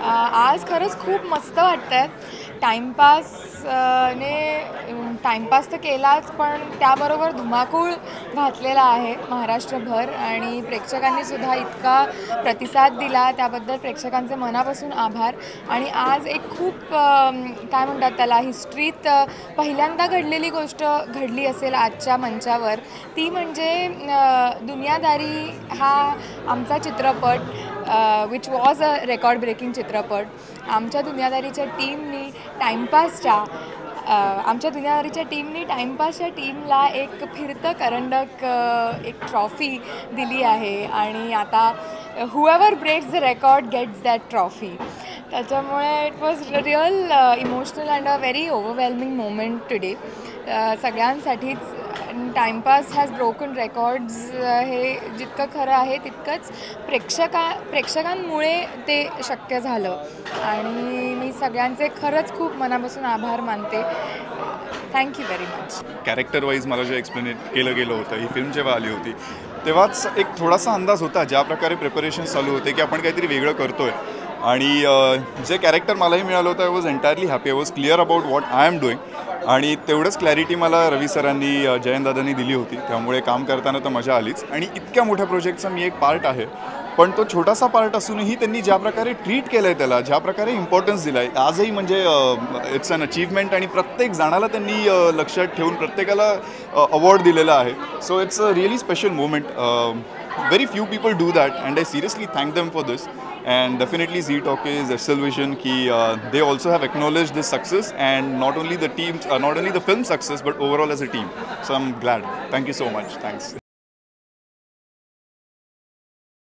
आज खरंच खूप मस्त वाटतंय. टाईमपास तर केलाच, पण त्याबरोबर धुमाकूळ घातलेला आहे महाराष्ट्रभर आणि प्रेक्षकांनीसुद्धा इतका प्रतिसाद दिला त्याबद्दल प्रेक्षकांचे मनापासून आभार. आणि आज एक खूप काय म्हणतात त्याला, हिस्ट्रीत पहिल्यांदा घडलेली गोष्ट घडली असेल आजच्या मंचावर, ती म्हणजे दुनियादारी हा आमचा चित्रपट, which was a record breaking चित्रपट. आमच्या दुनियादारीच्या टीमला एक फिरतं करंडक, एक ट्रॉफी दिली आहे आणि आता however breaks the record gets that trophy. त्याच्यामुळे it was real emotional and a very overwhelming moment today सगळ्यांसाठीच. टाईमपास हॅज ब्रोकन रेकॉर्ड्स हे जितकं खरं आहे तितकंच प्रेक्षकांमुळे ते शक्य झालं आणि मी सगळ्यांचे खरंच खूप मनापासून आभार मानते. Thank you very much. Character wise मला जे एक्सप्लेन केलं गेलं होतं, ही फिल्म जेव्हा आली होती तेव्हाच एक थोडासा अंदाज होता, ज्या प्रकारे प्रिपरेशन चालू होते की आपण काहीतरी वेगळं करतो आहे. आणि जे कॅरेक्टर मलाही मिळालं होतं, I was entirely happy, I was clear about what I am doing. आणि तेवढंच क्लॅरिटी मला रवी सरांनी, जयंतदादांनी दिली होती, त्यामुळे काम करताना तर मजा आलीच. आणि इतक्या मोठ्या प्रोजेक्टचा मी एक पार्ट आहे, पण तो छोटासा पार्ट असूनही त्यांनी ज्या प्रकारे ट्रीट केलं आहे, त्याला ज्या प्रकारे इम्पॉर्टन्स दिला आहे आजही, म्हणजे इट्स अन अचीवमेंट. आणि प्रत्येक जणाला त्यांनी लक्षात ठेवून प्रत्येकाला अवॉर्ड दिलेला आहे. So it's a really special moment. Very few people do that, and I seriously thank them for this. And definitely Zee Talkies, Excel Vision, they also have acknowledged this success, and not only the film success, but overall as a team. So I'm glad. Thank you so much. Thanks.